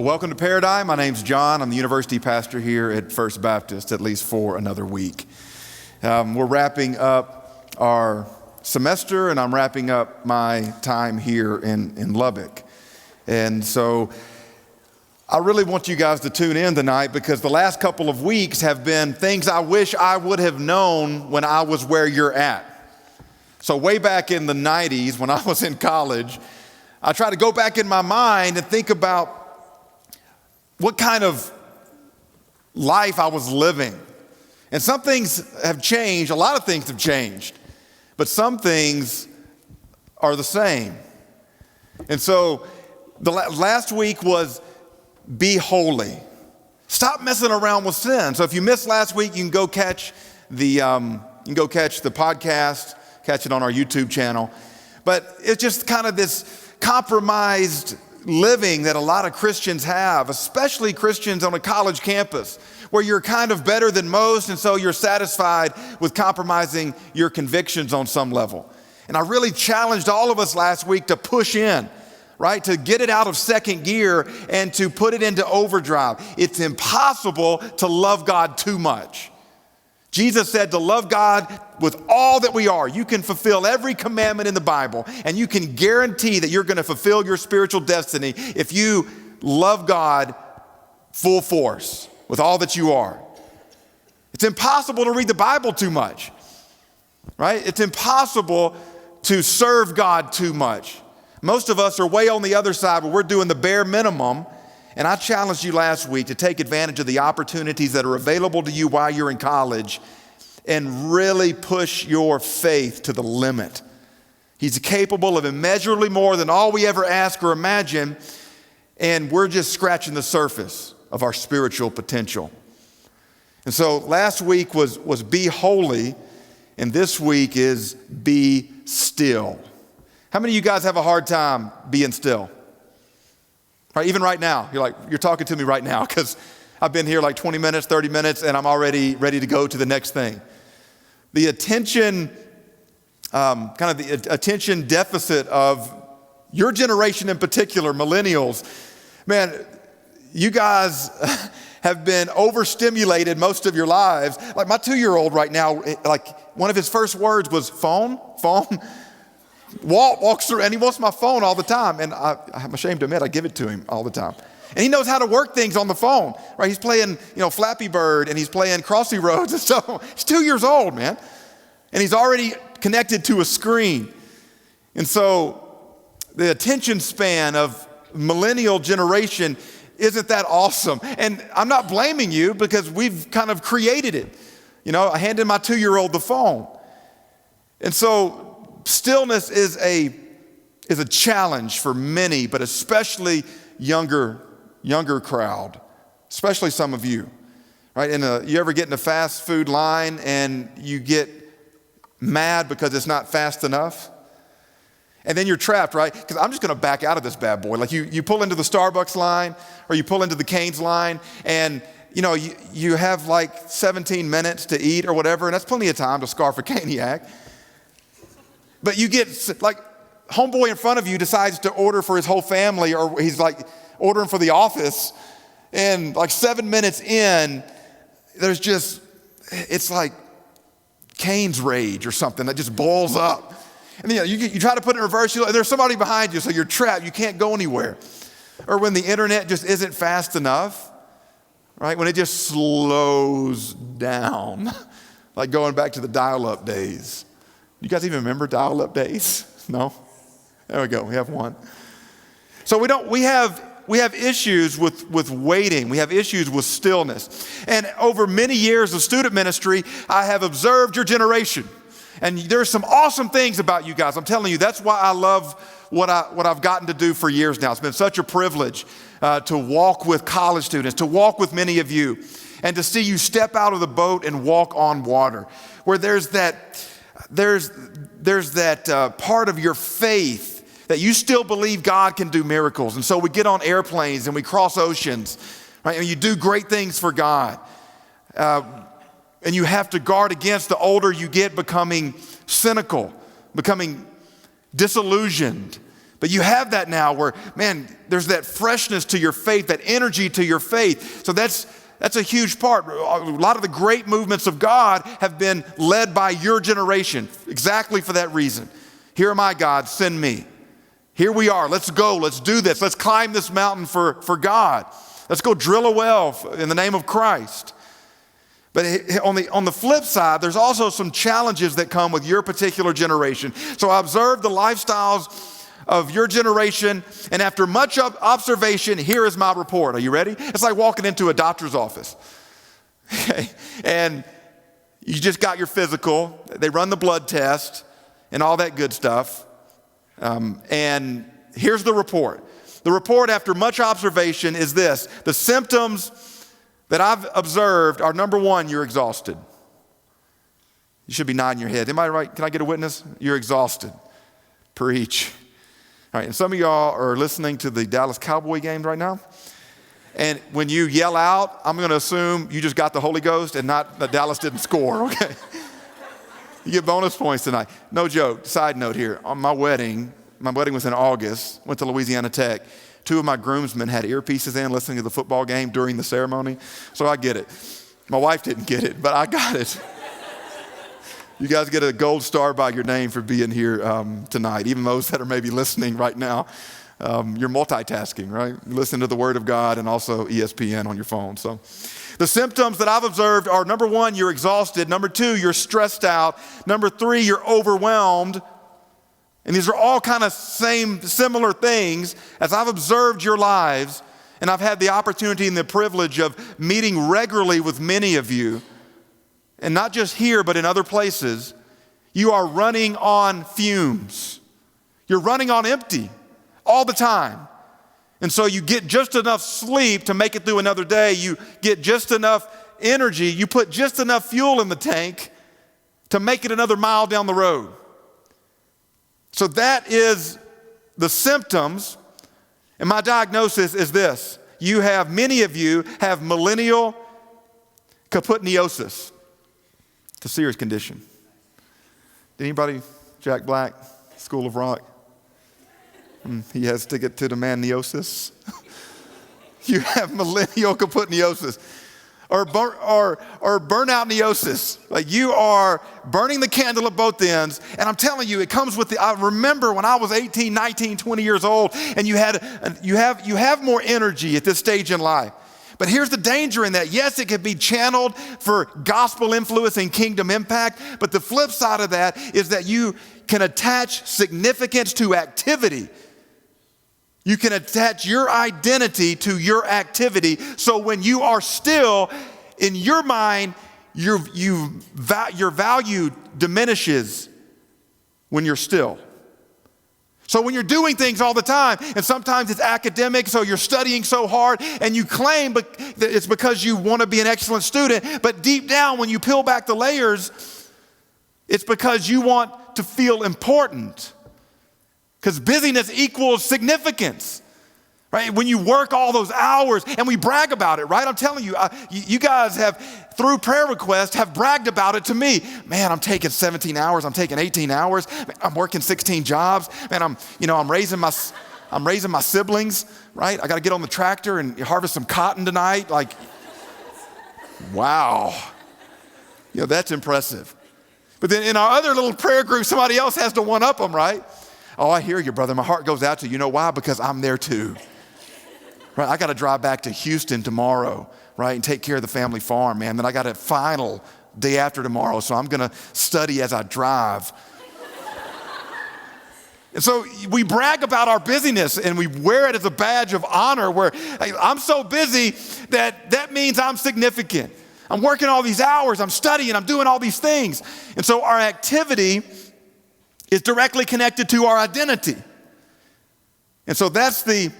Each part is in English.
Well, welcome to Paradigm. My name's John. I'm the university pastor here at First Baptist, at least for another week. We're wrapping up our semester, and I'm wrapping up my time here in Lubbock. And so I really want you guys to tune in tonight because the last couple of weeks have been things I wish I would have known when I was where you're at. So way back in the 90s when I was in college, I try to go back in my mind and think about what kind of life I was living. And some things have changed, a lot of things have changed, but some things are the same. And so the last week was be holy. Stop messing around with sin. So if you missed last week, you can go catch the podcast, catch it on our YouTube channel. But it's just kind of this compromised living that a lot of Christians have, especially Christians on a college campus, where you're kind of better than most, and so you're satisfied with compromising your convictions on some level. And I really challenged all of us last week to push in, right? To get it out of second gear and to put it into overdrive. It's impossible to love God too much. Jesus said to love God with all that we are. You can fulfill every commandment in the Bible, and you can guarantee that you're going to fulfill your spiritual destiny if you love God full force with all that you are. It's impossible to read the Bible too much, right? It's impossible to serve God too much. Most of us are way on the other side where we're doing the bare minimum. And I challenged you last week to take advantage of the opportunities that are available to you while you're in college and really push your faith to the limit. He's capable of immeasurably more than all we ever ask or imagine, and we're just scratching the surface of our spiritual potential. And so last week was be holy, and this week is be still. How many of you guys have a hard time being still? Right, even right now, you're talking to me right now because I've been here like 20 minutes, 30 minutes, and I'm already ready to go to the next thing. The attention, the attention deficit of your generation in particular, millennials, man, you guys have been overstimulated most of your lives. Like my 2-year-old right now, like one of his first words was phone. Walks through, and he wants my phone all the time. And I'm ashamed to admit, I give it to him all the time. And he knows how to work things on the phone, right? He's playing, Flappy Bird, and he's playing Crossy Roads and stuff. He's 2 years old, man. And he's already connected to a screen. And so the attention span of millennial generation isn't that awesome. And I'm not blaming you because we've kind of created it. I handed my 2-year-old the phone. And so stillness is a challenge for many, but especially younger crowd, especially some of you, right? You ever get in a fast food line and you get mad because it's not fast enough? And then you're trapped, right? Because I'm just going to back out of this bad boy. Like you pull into the Starbucks line or you pull into the Cane's line and you have like 17 minutes to eat or whatever, and that's plenty of time to scarf a caniac. But you get, like, homeboy in front of you decides to order for his whole family, or he's like ordering for the office, and like 7 minutes in, it's like Cane's rage or something that just boils up. And you try to put it in reverse, and there's somebody behind you, so you're trapped, you can't go anywhere. Or when the internet just isn't fast enough, right? When it just slows down, like going back to the dial-up days. You guys even remember dial-up days? No? There we go. We have one. So we have issues with waiting. We have issues with stillness. And over many years of student ministry, I have observed your generation. And there's some awesome things about you guys. I'm telling you, that's why I love what I've gotten to do for years now. It's been such a privilege to walk with college students, to walk with many of you, and to see you step out of the boat and walk on water, where there's that part of your faith that you still believe God can do miracles. And so we get on airplanes and we cross oceans, right? And you do great things for God. And you have to guard against, the older you get, becoming cynical, becoming disillusioned, But you have that now where, man, there's that freshness to your faith, that energy to your faith. So that's a huge part. A lot of the great movements of God have been led by your generation, exactly for that reason. Here am I, God, send me. Here we are, let's go, let's do this. Let's climb this mountain for God. Let's go drill a well in the name of Christ. But on the flip side, there's also some challenges that come with your particular generation. So I observed the lifestyles of your generation, and after much observation, here is my report. Are you ready? It's like walking into a doctor's office. Okay? And you just got your physical, they run the blood test and all that good stuff. And here's the report. The report after much observation is this: the symptoms that I've observed are, number one, you're exhausted. You should be nodding your head. Am I right? Can I get a witness? You're exhausted. Preach. All right, and some of y'all are listening to the Dallas Cowboy games right now. And when you yell out, I'm going to assume you just got the Holy Ghost and not that Dallas didn't score, okay? You get bonus points tonight. No joke. Side note here. On my wedding was in August, went to Louisiana Tech. 2 of my groomsmen had earpieces in listening to the football game during the ceremony. So I get it. My wife didn't get it, but I got it. You guys get a gold star by your name for being here tonight, even those that are maybe listening right now. You're multitasking, right? You listen to the Word of God and also ESPN on your phone. So the symptoms that I've observed are, number one, you're exhausted. Number two, you're stressed out. Number three, you're overwhelmed. And these are all kind of similar things as I've observed your lives, and I've had the opportunity and the privilege of meeting regularly with many of you. And not just here, but in other places, you are running on fumes. You're running on empty all the time. And so you get just enough sleep to make it through another day. You get just enough energy. You put just enough fuel in the tank to make it another mile down the road. So that is the symptoms. And my diagnosis is this: many of you have millennial caputniosis. It's a serious condition. Did anybody, Jack Black, School of Rock? He has to get to the maniosis. You have millennial caputniosis or burnout neosis. Like you are burning the candle at both ends. And I'm telling you, it comes with I remember when I was 18, 19, 20 years old, and you have more energy at this stage in life. But here's the danger in that. Yes, it can be channeled for gospel influence and kingdom impact, but the flip side of that is that you can attach significance to activity. You can attach your identity to your activity. So when you are still, in your mind, your value diminishes when you're still. So when you're doing things all the time, and sometimes it's academic, so you're studying so hard, and you claim it's because you want to be an excellent student, but deep down, when you peel back the layers, it's because you want to feel important. Because busyness equals significance, right? When you work all those hours, and we brag about it, right? I'm telling you, you guys have, through prayer requests, have bragged about it to me. Man, I'm taking 17 hours. I'm taking 18 hours. I'm working 16 jobs. Man, I'm raising my siblings, right? I got to get on the tractor and harvest some cotton tonight. Like, wow. That's impressive. But then in our other little prayer group, somebody else has to one-up them, right? Oh, I hear you, brother. My heart goes out to you. You know why? Because I'm there too. Right? I got to drive back to Houston tomorrow, right, and take care of the family farm, man. Then I got a final day after tomorrow, so I'm going to study as I drive. And so we brag about our busyness, and we wear it as a badge of honor where I'm so busy that means I'm significant. I'm working all these hours. I'm studying. I'm doing all these things. And so our activity is directly connected to our identity. And so that's the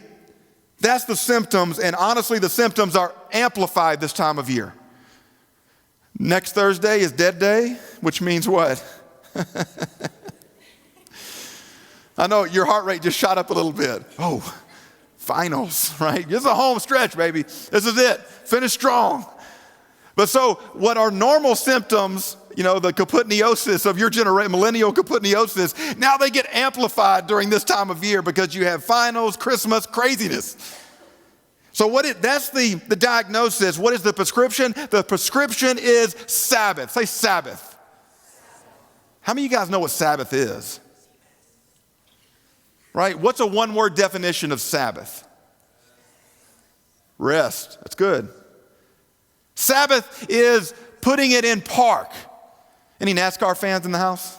symptoms, and honestly, the symptoms are amplified this time of year. Next Thursday is Dead Day, which means what? I know your heart rate just shot up a little bit. Oh, finals, right? This is a home stretch, baby. This is it. Finish strong. But so what are normal symptoms the kaputneosis of your generation, millennial kaputneosis, now they get amplified during this time of year because you have finals, Christmas, craziness. So that's the diagnosis. What is the prescription? The prescription is Sabbath. Say Sabbath. How many of you guys know what Sabbath is? Right? What's a one-word definition of Sabbath? Rest. That's good. Sabbath is putting it in park. Any NASCAR fans in the house?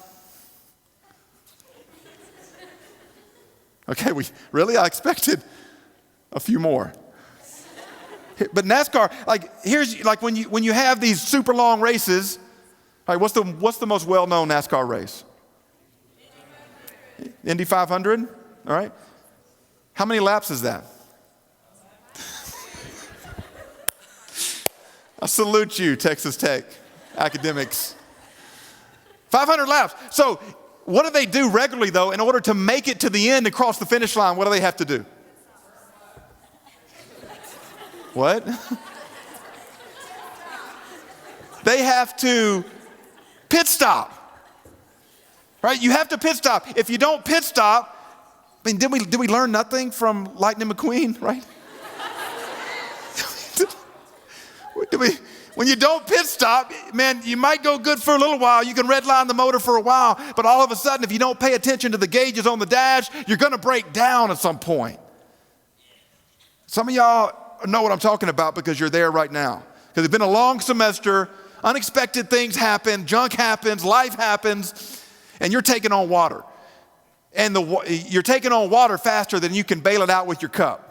Okay, really? I expected a few more. But NASCAR, here's when you have these super long races, what's the most well-known NASCAR race? Indy 500, all right? How many laps is that? I salute you, Texas Tech academics. 500 laps. So what do they do regularly, though, in order to make it to the end and cross the finish line? What do they have to do? What? They have to pit stop, right? You have to pit stop. If you don't pit stop, did we learn nothing from Lightning McQueen, right? When you don't pit stop, man, you might go good for a little while. You can redline the motor for a while, but all of a sudden, if you don't pay attention to the gauges on the dash, you're going to break down at some point. Some of y'all know what I'm talking about because you're there right now. Because it's been a long semester, unexpected things happen, junk happens, life happens, and you're taking on water. And you're taking on water faster than you can bail it out with your cup.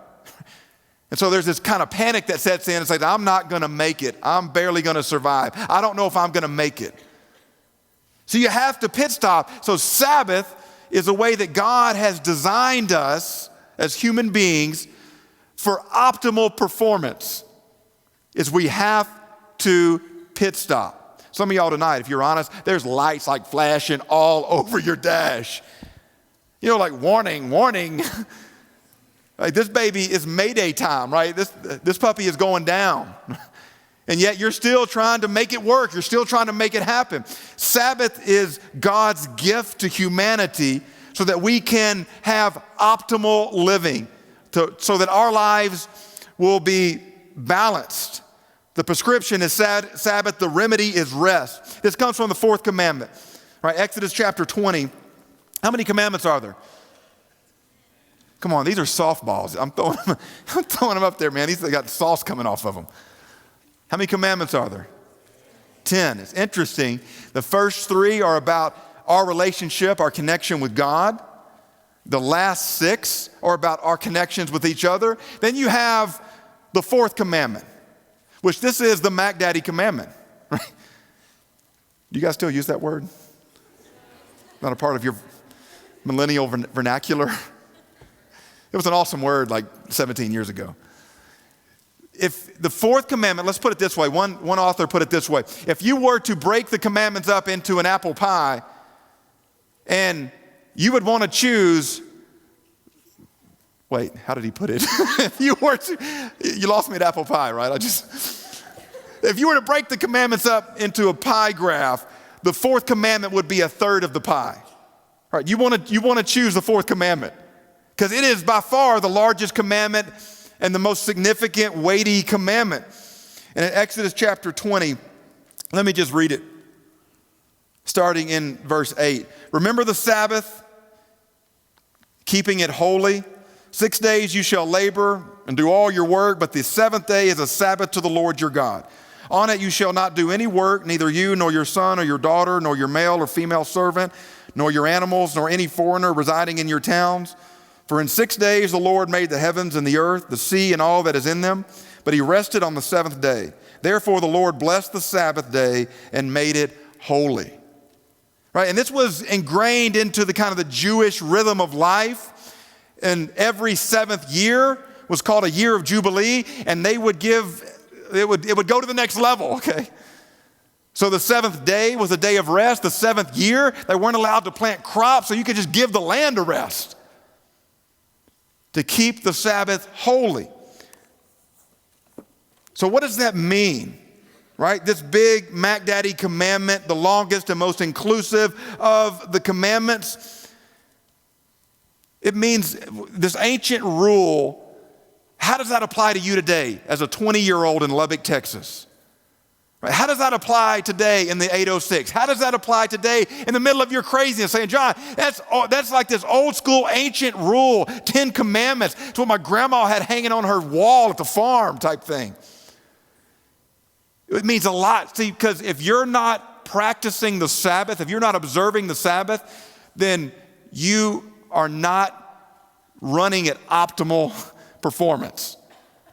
And so there's this kind of panic that sets in and says, I'm not going to make it. I'm barely going to survive. I don't know if I'm going to make it. So you have to pit stop. So Sabbath is a way that God has designed us as human beings for optimal performance, is we have to pit stop. Some of y'all tonight, if you're honest, there's lights like flashing all over your dash. Like warning, warning. Like this baby is Mayday time, right? This puppy is going down. And yet you're still trying to make it work. You're still trying to make it happen. Sabbath is God's gift to humanity so that we can have optimal living, so that our lives will be balanced. The prescription is Sabbath. The remedy is rest. This comes from the fourth commandment, right? Exodus chapter 20. How many commandments are there? Come on, these are softballs. I'm throwing them up there, man. They got sauce coming off of them. How many commandments are there? 10. It's interesting. The first 3 are about our relationship, our connection with God. The last 6 are about our connections with each other. Then you have the fourth commandment, which this is the Mac Daddy commandment. Right? Do you guys still use that word? Not a part of your millennial vernacular? It was an awesome word like 17 years ago. If the fourth commandment, let's put it this way. One author put it this way. If you were to break the commandments up into an apple pie and you would want to choose, wait, how did he put it? If you were to, you lost me at apple pie, right? If you were to break the commandments up into a pie graph, the fourth commandment would be a third of the pie. Right? You want to choose the fourth commandment because it is by far the largest commandment and the most significant, weighty commandment. And in Exodus chapter 20, let me just read it, starting in verse 8. Remember the Sabbath, keeping it holy. 6 days you shall labor and do all your work, but the seventh day is a Sabbath to the Lord your God. On it you shall not do any work, neither you nor your son or your daughter, nor your male or female servant, nor your animals, nor any foreigner residing in your towns. For in 6 days the Lord made the heavens and the earth, the sea and all that is in them, but he rested on the seventh day. Therefore the Lord blessed the Sabbath day and made it holy. Right? And this was ingrained into the kind of the Jewish rhythm of life. And every seventh year was called a year of Jubilee, and they would it would go to the next level, okay? So the seventh day was a day of rest. The seventh year, they weren't allowed to plant crops, so you could just give the land a rest to keep the Sabbath holy. So what does that mean? right? This big Mac Daddy commandment, the longest and most inclusive of the commandments. It means this ancient rule. How does that apply to you today as a 20-year-old in Lubbock, Texas? Right? How does that apply today in the 806? How does that apply today in the middle of your craziness? Saying, John, that's like this old school ancient rule, 10 commandments. It's what my grandma had hanging on her wall at the farm type thing. It means a lot. See, because if you're not practicing the Sabbath, if you're not observing the Sabbath, then you are not running at optimal performance.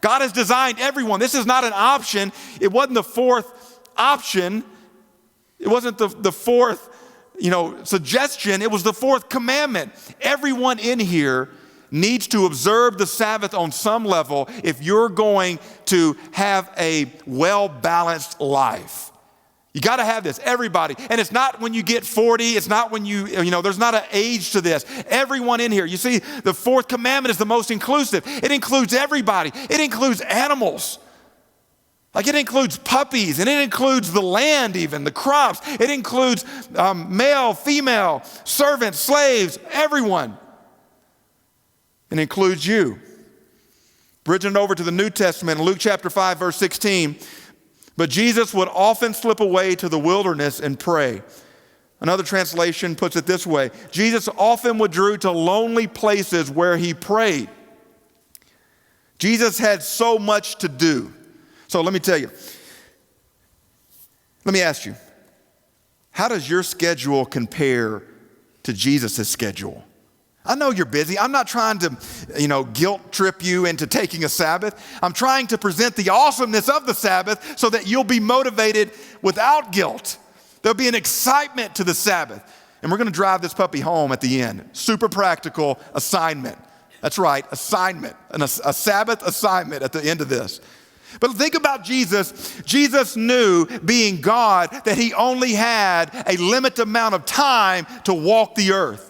God has designed everyone. This is not an option. It wasn't the fourth option. It wasn't the fourth, suggestion. It was the fourth commandment. Everyone in here needs to observe the Sabbath on some level if you're going to have a well-balanced life. You got to have this, everybody. And it's not when you get 40. It's not when there's not an age to this. Everyone in here. You see, the fourth commandment is the most inclusive. It includes everybody. It includes animals. Like it includes puppies, and it includes the land even, the crops. It includes male, female, servants, slaves, everyone. It includes you. Bridging over to the New Testament, in Luke chapter 5, verse 16, but Jesus would often slip away to the wilderness and pray. Another translation puts it this way: Jesus often withdrew to lonely places where he prayed. Jesus had so much to do. So let me tell you, let me ask you, how does your schedule compare to Jesus' schedule? I know you're busy. I'm not trying to, guilt trip you into taking a Sabbath. I'm trying to present the awesomeness of the Sabbath so that you'll be motivated without guilt. There'll be an excitement to the Sabbath. And we're going to drive this puppy home at the end. Super practical assignment. That's right, assignment. A Sabbath assignment at the end of this. But think about Jesus. Jesus knew, being God, that he only had a limited amount of time to walk the earth.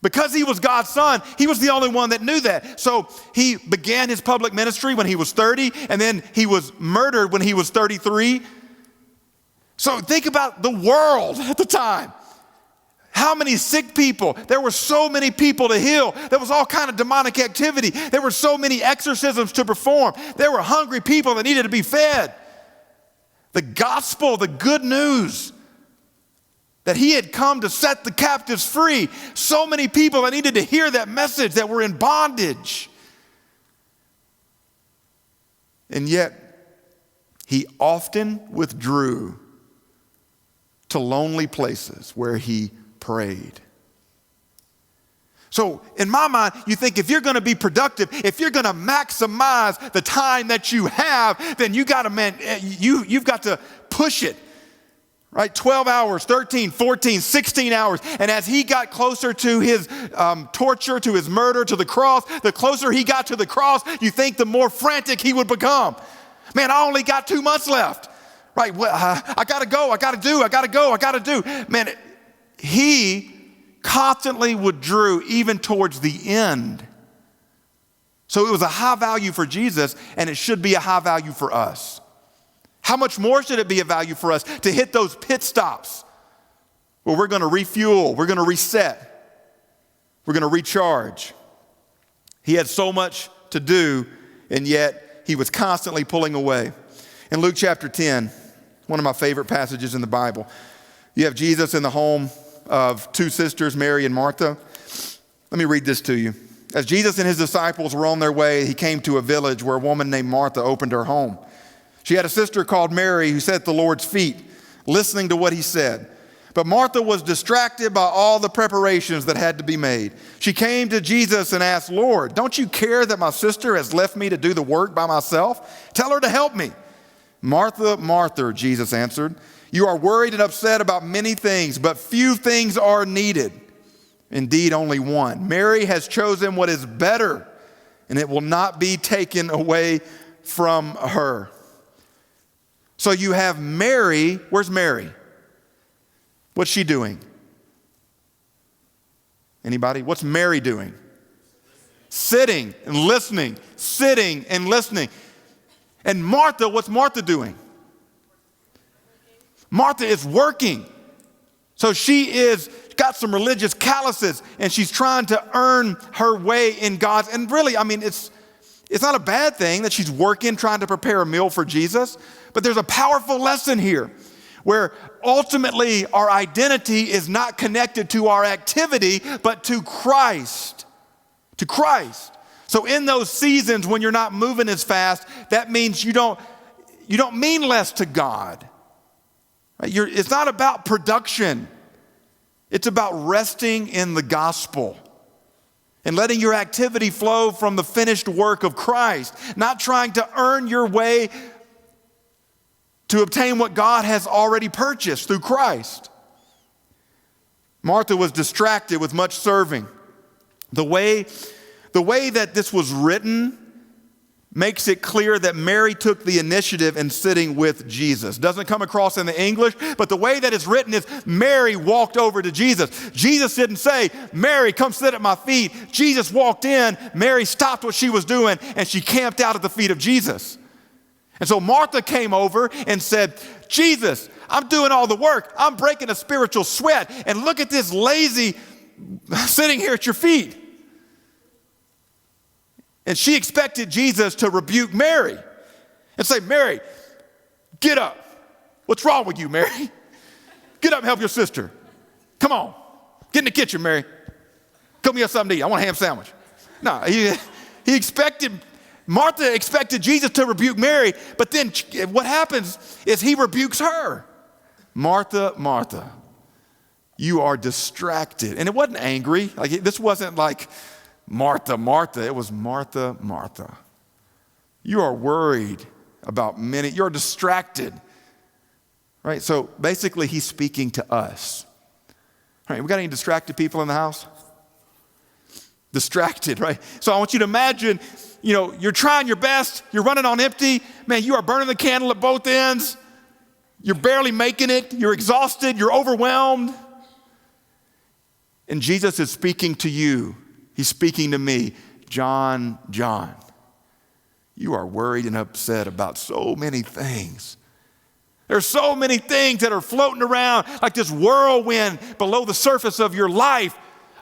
Because he was God's son, he was the only one that knew that. So he began his public ministry when he was 30, and then he was murdered when he was 33. So think about the world at the time. How many sick people? There were so many people to heal. There was all kind of demonic activity. There were so many exorcisms to perform. There were hungry people that needed to be fed. The gospel, the good news, that he had come to set the captives free. So many people that needed to hear that message that were in bondage. And yet, he often withdrew to lonely places where he prayed. So in my mind, you think if you're going to be productive, if you're going to maximize the time that you have, then you've got to push it. Right? 12 hours, 13, 14, 16 hours. And as he got closer to his torture, to his murder, to the cross, the closer he got to the cross, you think the more frantic he would become. Man, I only got 2 months left. Right? Well, I got to go. I got to do. Man, he constantly withdrew even towards the end. So it was a high value for Jesus, and it should be a high value for us. How much more should it be a value for us to hit those pit stops where we're going to refuel, we're going to reset, we're going to recharge? He had so much to do, and yet he was constantly pulling away. In Luke chapter 10, one of my favorite passages in the Bible, you have Jesus in the home of 2 sisters, Mary and Martha. Let me read this to you. As Jesus and his disciples were on their way, he came to a village where a woman named Martha opened her home. She had a sister called Mary who sat at the Lord's feet, listening to what he said. But Martha was distracted by all the preparations that had to be made. She came to Jesus and asked, Lord, don't you care that my sister has left me to do the work by myself? Tell her to help me. Martha, Martha, Jesus answered, you are worried and upset about many things, but few things are needed. Indeed, only one. Mary has chosen what is better, and it will not be taken away from her. So you have Mary. Where's Mary? What's she doing? Anybody? What's Mary doing? Sitting and listening. Sitting and listening. And Martha, what's Martha doing? Martha is working. So she is got some religious calluses, and she's trying to earn her way in God's. And really, I mean, it's not a bad thing that she's working, trying to prepare a meal for Jesus. But there's a powerful lesson here where ultimately our identity is not connected to our activity, but to Christ. To Christ. So in those seasons when you're not moving as fast, that means you don't mean less to God. Right? It's not about production. It's about resting in the gospel and letting your activity flow from the finished work of Christ, not trying to earn your way to obtain what God has already purchased through Christ. Martha was distracted with much serving. The way that this was written makes it clear that Mary took the initiative in sitting with Jesus. Doesn't come across in the English, but the way that it's written is Mary walked over to Jesus. Jesus didn't say, Mary, come sit at my feet. Jesus walked in, Mary stopped what she was doing, and she camped out at the feet of Jesus. And so Martha came over and said, Jesus, I'm doing all the work. I'm breaking a spiritual sweat, and look at this lazy sitting here at your feet. And she expected Jesus to rebuke Mary and say, Mary, get up. What's wrong with you, Mary? Get up and help your sister. Come on. Get in the kitchen, Mary. Cook me up something to eat. I want a ham sandwich. No, Martha expected Jesus to rebuke Mary, but then what happens is he rebukes her. Martha, Martha, you are distracted. And it wasn't angry. This wasn't like, Martha, Martha. It was Martha, Martha. You are worried about many. You're distracted. Right? So basically, he's speaking to us. All right, we got any distracted people in the house? Distracted, right? So I want you to imagine, you're trying your best. You're running on empty. Man, you are burning the candle at both ends. You're barely making it. You're exhausted. You're overwhelmed. And Jesus is speaking to you. He's speaking to me, John, you are worried and upset about so many things. There's so many things that are floating around like this whirlwind below the surface of your life.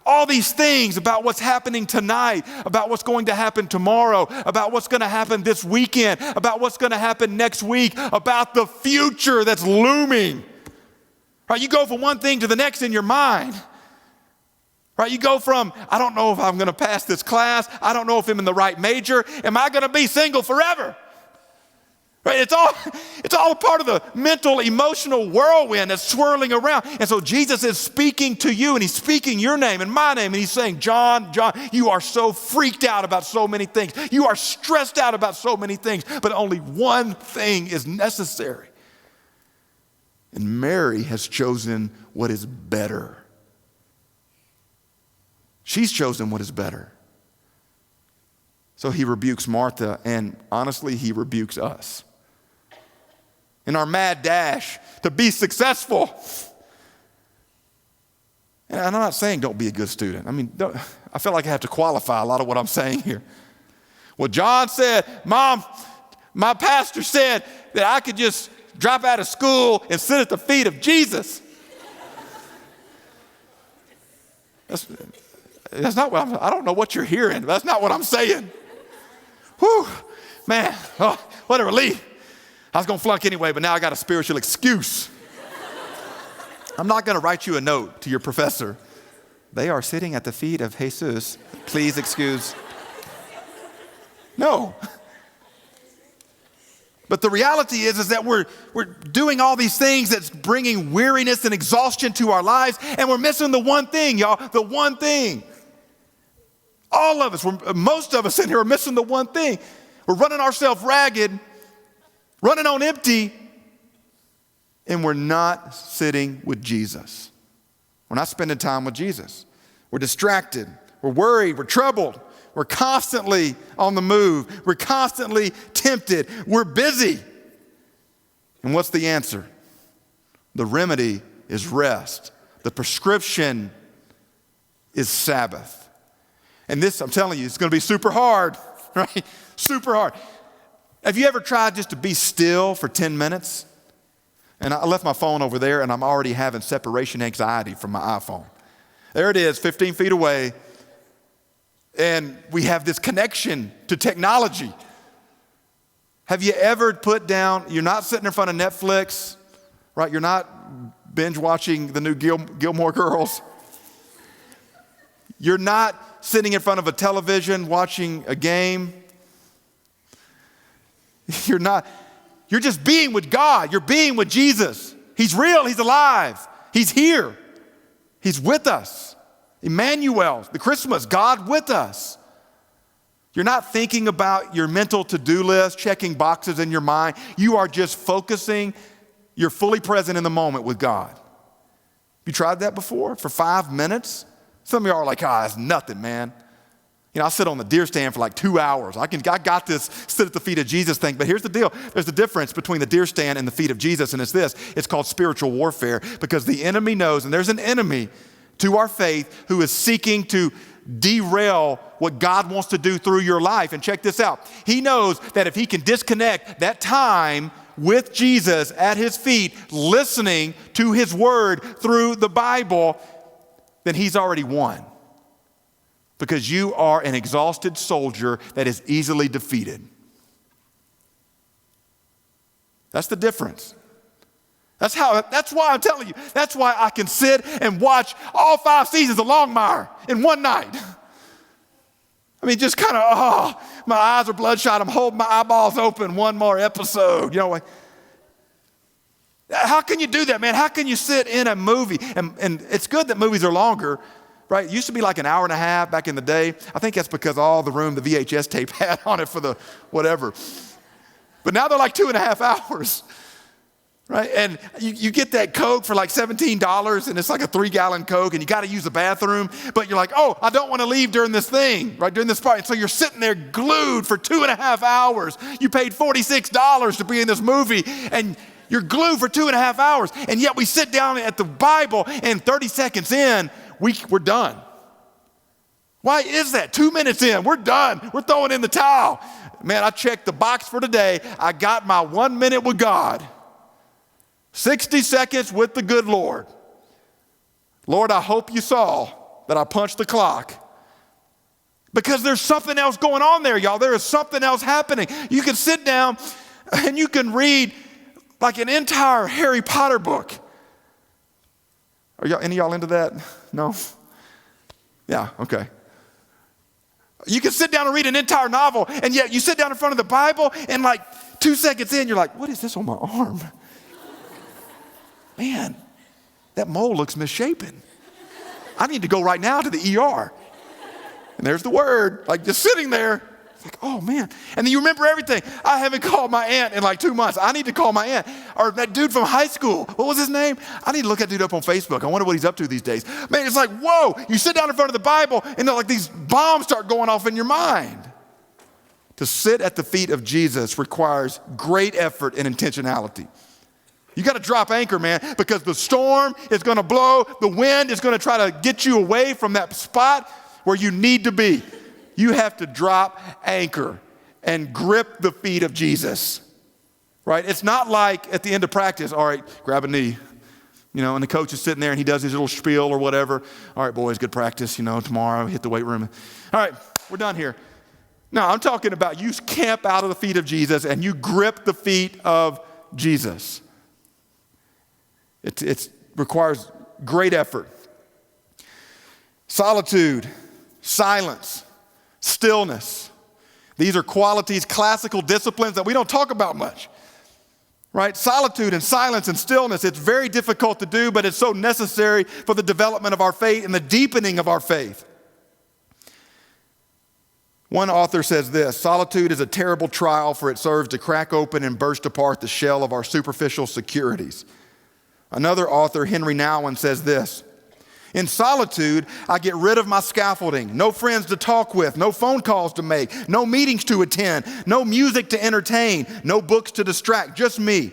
All these things about what's happening tonight, about what's going to happen tomorrow, about what's going to happen this weekend, about what's going to happen next week, about the future that's looming. Right? You go from one thing to the next in your mind. Right, you go from, I don't know if I'm going to pass this class. I don't know if I'm in the right major. Am I going to be single forever? Right, it's all a part of the mental, emotional whirlwind that's swirling around. And so Jesus is speaking to you, and he's speaking your name and my name, and he's saying, John, you are so freaked out about so many things. You are stressed out about so many things, but only one thing is necessary. And Mary has chosen what is better. She's chosen what is better. So he rebukes Martha, and honestly, he rebukes us. In our mad dash to be successful. And I'm not saying don't be a good student. I feel like I have to qualify a lot of what I'm saying here. Well, John said, Mom, my pastor said that I could just drop out of school and sit at the feet of Jesus. That's not what I don't know what you're hearing. That's not what I'm saying. Whew, man, what a relief. I was going to flunk anyway, but now I got a spiritual excuse. I'm not going to write you a note to your professor. They are sitting at the feet of Jesus. Please excuse. No. But the reality is that we're doing all these things that's bringing weariness and exhaustion to our lives, and we're missing the one thing, y'all, the one thing. All of us, most of us in here are missing the one thing. We're running ourselves ragged, running on empty, and we're not sitting with Jesus. We're not spending time with Jesus. We're distracted. We're worried. We're troubled. We're constantly on the move. We're constantly tempted. We're busy. And what's the answer? The remedy is rest. The prescription is Sabbath. And this, I'm telling you, it's going to be super hard, right? Super hard. Have you ever tried just to be still for 10 minutes? And I left my phone over there, and I'm already having separation anxiety from my iPhone. There it is, 15 feet away. And we have this connection to technology. Have you ever put down, you're not sitting in front of Netflix, right? You're not binge watching the new Gilmore Girls. You're not sitting in front of a television watching a game. You're just being with God. You're being with Jesus. He's real. He's alive. He's here. He's with us. Emmanuel, the Christmas, God with us. You're not thinking about your mental to-do list, checking boxes in your mind. You are just focusing. You're fully present in the moment with God. You tried that before for 5 minutes? Some of y'all are like, it's nothing, man. You know, I sit on the deer stand for like 2 hours. I got this sit at the feet of Jesus thing, but here's the deal. There's a difference between the deer stand and the feet of Jesus, and it's this. It's called spiritual warfare, because the enemy knows, and there's an enemy to our faith who is seeking to derail what God wants to do through your life. And check this out. He knows that if he can disconnect that time with Jesus at his feet, listening to his word through the Bible, then he's already won. Because you are an exhausted soldier that is easily defeated. That's the difference. That's why I'm telling you. That's why I can sit and watch all 5 seasons of Longmire in one night. I mean, just kind of, my eyes are bloodshot. I'm holding my eyeballs open. One more episode. You know, how can you do that, man? How can you sit in a movie? And it's good that movies are longer, right? It used to be like an hour and a half back in the day. I think that's because all the room the VHS tape had on it for the whatever. But now they're like 2.5 hours. Right? And you get that Coke for like $17, and it's like a 3-gallon Coke, and you got to use the bathroom, but you're like, I don't want to leave during this thing, right? During this part. And so you're sitting there glued for 2.5 hours. You paid $46 to be in this movie, and you're glued for 2.5 hours. And yet we sit down at the Bible, and 30 seconds in, we're done. Why is that? 2 minutes in, we're done. We're throwing in the towel. Man, I checked the box for today. I got my 1 minute with God. 60 seconds with the good Lord. Lord, I hope you saw that I punched the clock. Because there's something else going on there, y'all. There is something else happening. You can sit down and you can read like an entire Harry Potter book. Are any of y'all into that? No? Yeah, okay. You can sit down and read an entire novel, and yet you sit down in front of the Bible, and like 2 seconds in, you're like, what is this on my arm? Man, that mole looks misshapen. I need to go right now to the ER. And there's the word, like just sitting there. It's like, oh man. And then you remember everything. I haven't called my aunt in like 2 months. I need to call my aunt. Or that dude from high school. What was his name? I need to look that dude up on Facebook. I wonder what he's up to these days. Man, it's like, whoa. You sit down in front of the Bible and like these bombs start going off in your mind. To sit at the feet of Jesus requires great effort and intentionality. You got to drop anchor, man, because the storm is going to blow. The wind is going to try to get you away from that spot where you need to be. You have to drop anchor and grip the feet of Jesus, right? It's not like at the end of practice, all right, grab a knee, and the coach is sitting there and he does his little spiel or whatever. All right, boys, good practice, tomorrow hit the weight room. All right, we're done here. No, I'm talking about you camp out of the feet of Jesus and you grip the feet of Jesus. It requires great effort. Solitude, silence, stillness. These are qualities, classical disciplines that we don't talk about much, right? Solitude and silence and stillness, it's very difficult to do, but it's so necessary for the development of our faith and the deepening of our faith. One author says this: solitude is a terrible trial, for it serves to crack open and burst apart the shell of our superficial securities. Another author, Henry Nouwen, says this: in solitude, I get rid of my scaffolding. No friends to talk with, no phone calls to make, no meetings to attend, no music to entertain, no books to distract, just me.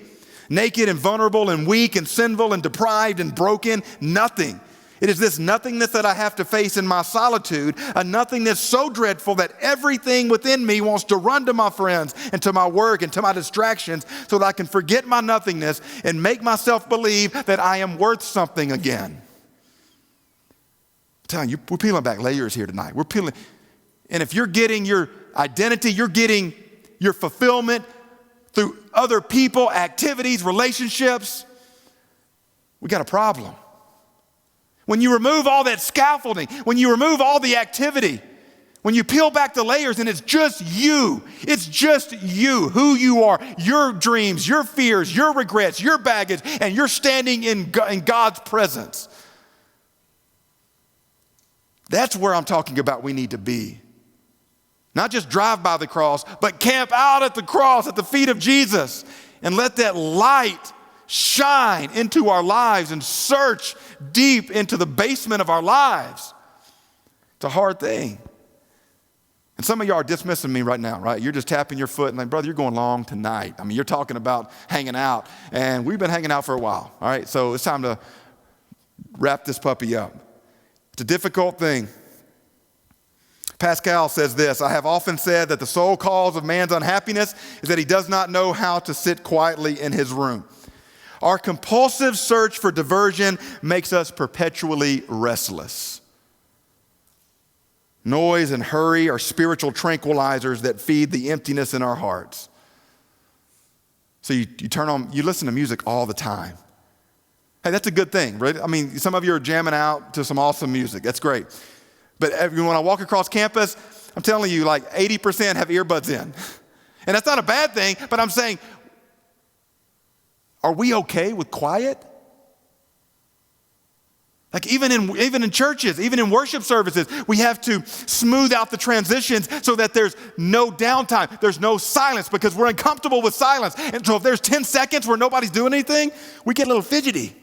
Naked and vulnerable and weak and sinful and deprived and broken, nothing. It is this nothingness that I have to face in my solitude, a nothingness so dreadful that everything within me wants to run to my friends and to my work and to my distractions so that I can forget my nothingness and make myself believe that I am worth something again. I'm telling you, we're peeling back layers here tonight. We're peeling. And if you're getting your identity, you're getting your fulfillment through other people, activities, relationships, we got a problem. When you remove all that scaffolding, when you remove all the activity, when you peel back the layers and it's just you, who you are, your dreams, your fears, your regrets, your baggage, and you're standing in God's presence. That's where I'm talking about we need to be. Not just drive by the cross, but camp out at the cross at the feet of Jesus and let that light shine into our lives and search deep into the basement of our lives. It's a hard thing. And some of y'all are dismissing me right now, right? You're just tapping your foot and like, brother, you're going long tonight. I mean, you're talking about hanging out, and we've been hanging out for a while, all right? So it's time to wrap this puppy up. It's a difficult thing. Pascal says this, I have often said that the sole cause of man's unhappiness is that he does not know how to sit quietly in his room. Our compulsive search for diversion makes us perpetually restless. Noise and hurry are spiritual tranquilizers that feed the emptiness in our hearts. So you listen to music all the time. Hey, that's a good thing, right? I mean, some of you are jamming out to some awesome music. That's great. But when I walk across campus, I'm telling you, like 80% have earbuds in. And that's not a bad thing, but I'm saying, are we okay with quiet? Like even in churches, even in worship services, we have to smooth out the transitions so that there's no downtime, there's no silence, because we're uncomfortable with silence. And so if there's 10 seconds where nobody's doing anything, we get a little fidgety.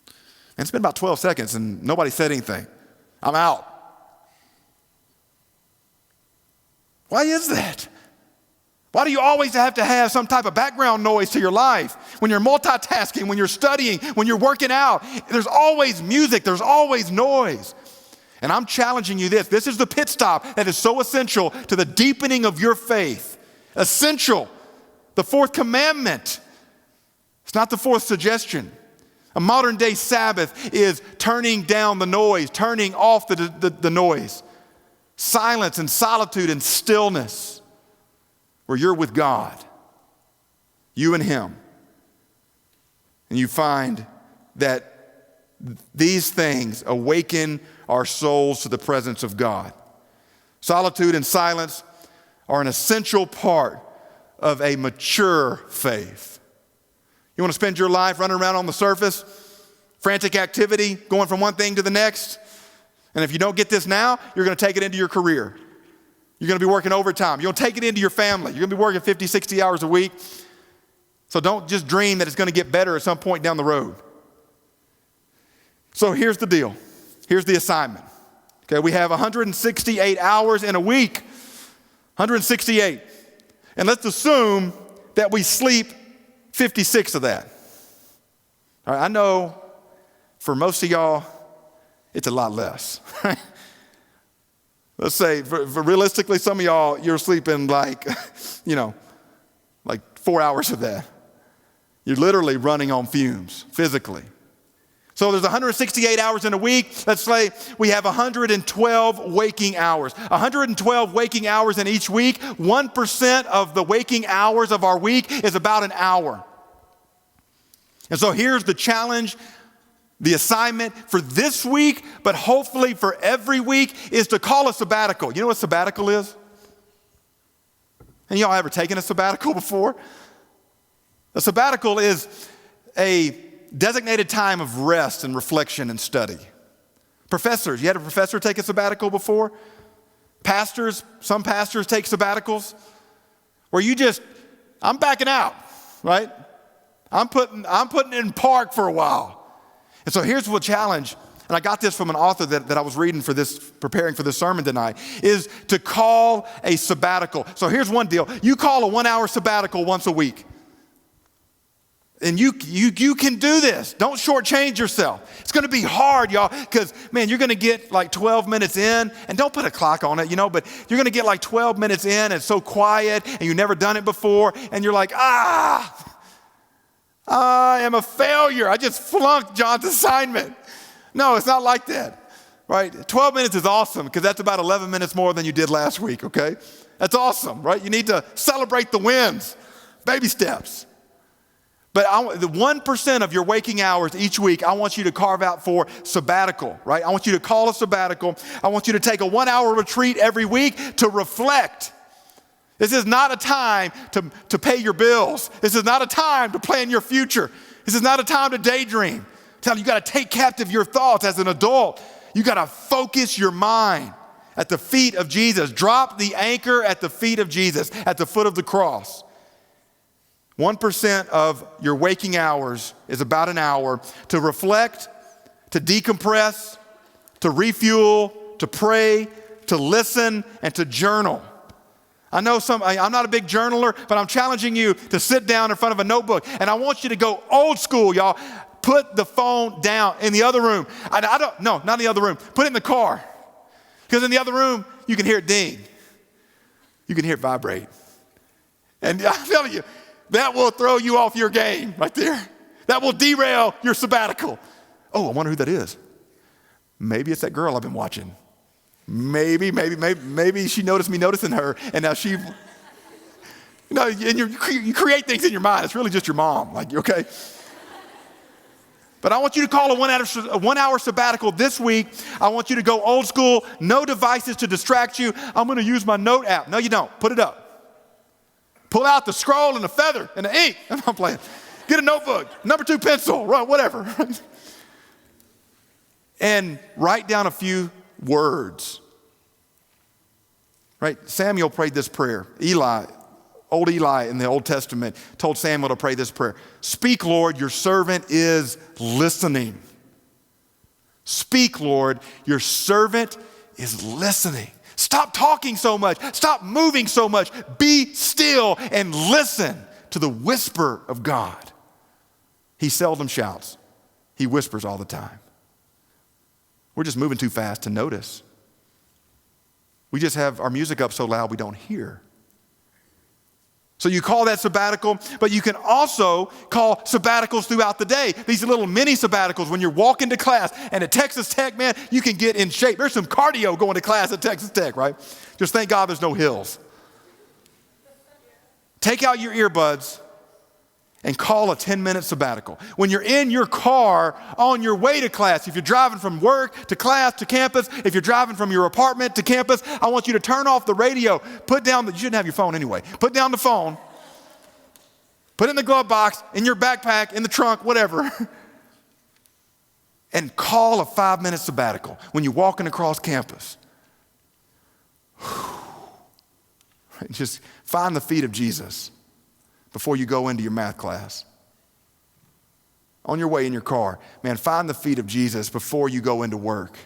And it's been about 12 seconds and nobody said anything. I'm out. Why is that? Why do you always have to have some type of background noise to your life? When you're multitasking, when you're studying, when you're working out, there's always music, there's always noise. And I'm challenging you this. This is the pit stop that is so essential to the deepening of your faith. Essential. The fourth commandment. It's not the fourth suggestion. A modern day Sabbath is turning down the noise, turning off the noise. Silence and solitude and stillness. Where you're with God, you and Him. And you find that these things awaken our souls to the presence of God. Solitude and silence are an essential part of a mature faith. You want to spend your life running around on the surface, frantic activity, going from one thing to the next? And if you don't get this now, you're going to take it into your career. You're going to be working overtime. You're going to take it into your family. You're going to be working 50, 60 hours a week. So don't just dream that it's going to get better at some point down the road. So here's the deal. Here's the assignment. Okay, we have 168 hours in a week. 168. And let's assume that we sleep 56 of that. All right, I know for most of y'all, it's a lot less. Let's say, for realistically, some of y'all, you're sleeping like 4 hours of that. You're literally running on fumes, physically. So there's 168 hours in a week. Let's say we have 112 waking hours. 112 waking hours in each week. 1% of the waking hours of our week is about an hour. And so here's the challenge. The assignment for this week, but hopefully for every week, is to call a sabbatical. You know what sabbatical is? Any of y'all ever taken a sabbatical before? A sabbatical is a designated time of rest and reflection and study. Professors, you had a professor take a sabbatical before? Pastors, some pastors take sabbaticals where I'm backing out, right? I'm putting in park for a while. And so here's the challenge, and I got this from an author that I was reading preparing for this sermon tonight, is to call a sabbatical. So here's one deal. You call a 1 hour sabbatical once a week. And you can do this. Don't shortchange yourself. It's going to be hard, y'all, because, man, you're going to get like 12 minutes in, and don't put a clock on it, but you're going to get like 12 minutes in, and it's so quiet, and you've never done it before, and you're like, I am a failure. I just flunked John's assignment. No, it's not like that, right? 12 minutes is awesome because that's about 11 minutes more than you did last week, okay? That's awesome, right? You need to celebrate the wins, baby steps. But the 1% of your waking hours each week, I want you to carve out for sabbatical, right? I want you to call a sabbatical. I want you to take a 1-hour retreat every week to reflect. This is not a time to pay your bills. This is not a time to plan your future. This is not a time to daydream. Tell you got to take captive your thoughts as an adult. You got to focus your mind at the feet of Jesus. Drop the anchor at the feet of Jesus, at the foot of the cross. 1% of your waking hours is about an hour to reflect, to decompress, to refuel, to pray, to listen, and to journal. I know I'm not a big journaler, but I'm challenging you to sit down in front of a notebook, and I want you to go old school, y'all. Put the phone down in the other room. No, not in the other room. Put it in the car. Because in the other room, you can hear it ding. You can hear it vibrate. And I'm telling you, that will throw you off your game right there. That will derail your sabbatical. Oh, I wonder who that is. Maybe it's that girl I've been watching. Maybe she noticed me noticing her, and now she, and you create things in your mind. It's really just your mom, okay? But I want you to call a 1-hour sabbatical this week. I want you to go old school, no devices to distract you. I'm going to use my note app. No, you don't. Put it up. Pull out the scroll and the feather and the ink. I'm not playing. Get a notebook, number 2 pencil, whatever. And write down a few words. Right? Samuel prayed this prayer. Old Eli in the Old Testament told Samuel to pray this prayer. Speak, Lord, your servant is listening. Speak, Lord, your servant is listening. Stop talking so much. Stop moving so much. Be still and listen to the whisper of God. He seldom shouts. He whispers all the time. We're just moving too fast to notice. We just have our music up so loud we don't hear. So you call that sabbatical, but you can also call sabbaticals throughout the day. These are little mini sabbaticals when you're walking to class. And at Texas Tech, man, you can get in shape. There's some cardio going to class at Texas Tech, right? Just thank God there's no hills. Take out your earbuds and call a 10-minute sabbatical. When you're in your car on your way to class, if you're driving from work to class to campus, if you're driving from your apartment to campus, I want you to turn off the radio. You shouldn't have your phone anyway. Put down the phone. Put it in the glove box, in your backpack, in the trunk, whatever. And call a 5-minute sabbatical when you're walking across campus. Just find the feet of Jesus before you go into your math class. On your way in your car, man, find the feet of Jesus before you go into work.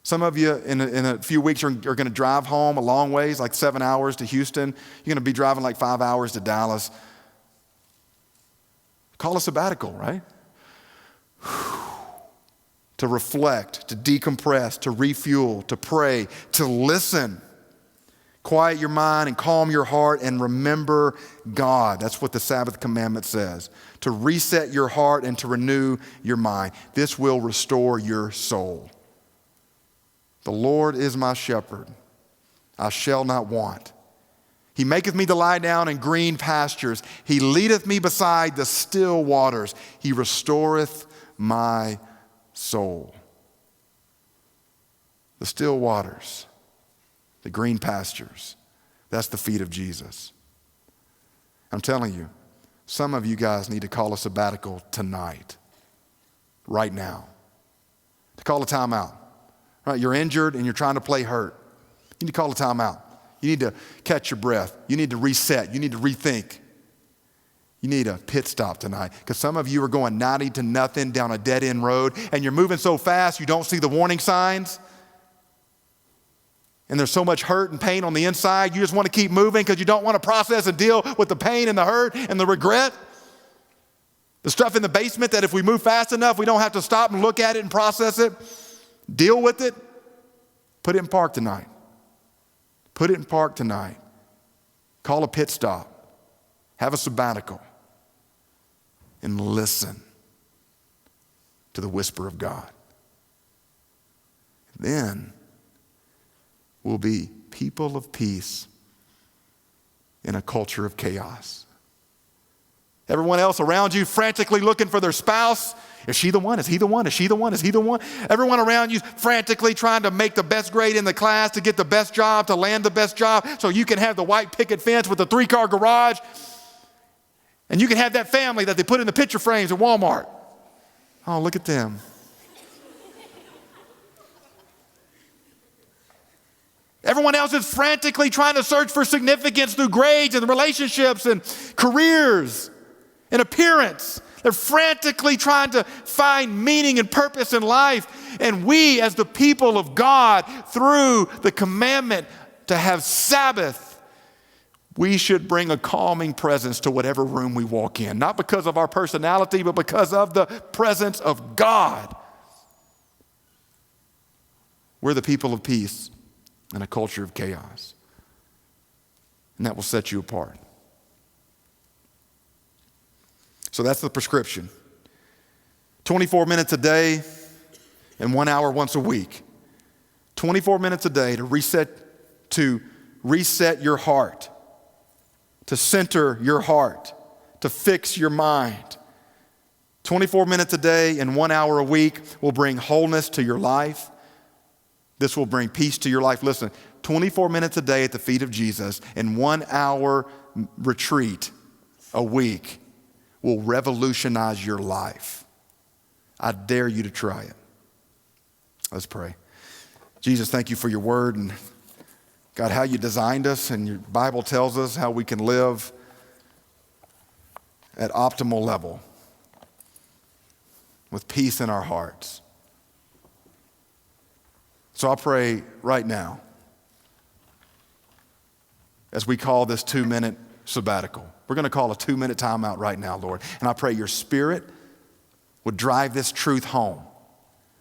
Some of you in a few weeks are going to drive home a long ways, like 7 hours to Houston. You're going to be driving like 5 hours to Dallas. Call a sabbatical, right? To reflect, to decompress, to refuel, to pray, to listen. Quiet your mind and calm your heart and remember God. That's what the Sabbath commandment says. To reset your heart and to renew your mind. This will restore your soul. The Lord is my shepherd. I shall not want. He maketh me to lie down in green pastures. He leadeth me beside the still waters. He restoreth my soul. The still waters. The green pastures, that's the feet of Jesus. I'm telling you, some of you guys need to call a sabbatical tonight, right now. To call a timeout. Right? You're injured and you're trying to play hurt. You need to call a timeout. You need to catch your breath. You need to reset. You need to rethink. You need a pit stop tonight because some of you are going 90 to nothing down a dead-end road and you're moving so fast you don't see the warning signs. And there's so much hurt and pain on the inside, you just want to keep moving because you don't want to process and deal with the pain and the hurt and the regret. The stuff in the basement that if we move fast enough, we don't have to stop and look at it and process it, deal with it. Put it in park tonight. Put it in park tonight. Call a pit stop. Have a sabbatical. And listen to the whisper of God. Then we'll be people of peace in a culture of chaos. Everyone else around you frantically looking for their spouse. Is she the one? Is he the one? Is she the one? Is he the one? Everyone around you frantically trying to make the best grade in the class, to get the best job, to land the best job, so you can have the white picket fence with the 3-car garage. And you can have that family that they put in the picture frames at Walmart. Oh, look at them. Everyone else is frantically trying to search for significance through grades and relationships and careers and appearance. They're frantically trying to find meaning and purpose in life. And we, as the people of God, through the commandment to have Sabbath, we should bring a calming presence to whatever room we walk in. Not because of our personality, but because of the presence of God. We're the people of peace in a culture of chaos. And that will set you apart. So that's the prescription. 24 minutes a day and 1 hour once a week. 24 minutes a day to reset your heart, to center your heart, to fix your mind. 24 minutes a day and 1 hour a week will bring wholeness to your life. This will bring peace to your life. Listen, 24 minutes a day at the feet of Jesus and 1 hour retreat a week will revolutionize your life. I dare you to try it. Let's pray. Jesus, thank you for your word and God, how you designed us, and your Bible tells us how we can live at optimal level with peace in our hearts. So I pray right now, as we call this 2-minute sabbatical, we're going to call a 2-minute timeout right now, Lord. And I pray your Spirit would drive this truth home,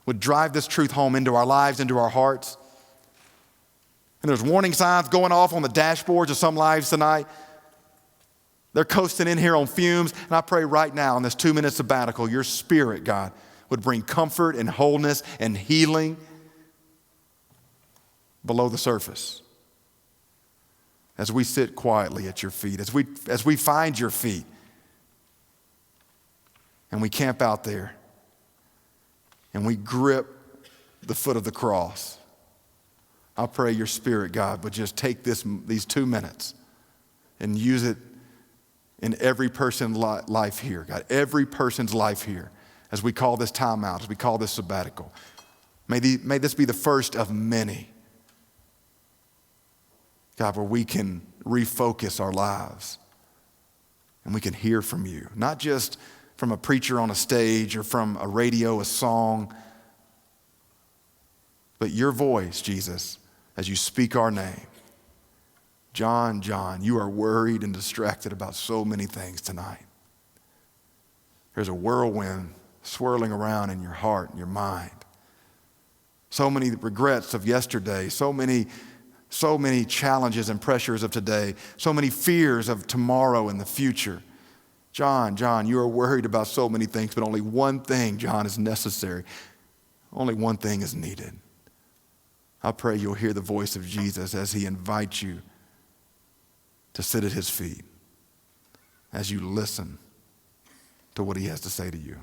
into our lives, into our hearts. And there's warning signs going off on the dashboards of some lives tonight. They're coasting in here on fumes. And I pray right now in this 2-minute sabbatical, your Spirit, God, would bring comfort and wholeness and healing below the surface. As we sit quietly at your feet, as we find your feet, and we camp out there, and we grip the foot of the cross, I pray your Spirit, God, would just take these 2 minutes and use it in every person's life here, God, every person's life here, as we call this time out, as we call this sabbatical. May this be the first of many, God, where we can refocus our lives and we can hear from you, not just from a preacher on a stage or from a radio, a song, but your voice, Jesus, as you speak our name. John, you are worried and distracted about so many things tonight. There's a whirlwind swirling around in your heart and your mind. So many regrets of yesterday, so many challenges and pressures of today, so many fears of tomorrow and the future. John, you are worried about so many things, but only one thing, John, is necessary. Only one thing is needed. I pray you'll hear the voice of Jesus as he invites you to sit at his feet, as you listen to what he has to say to you.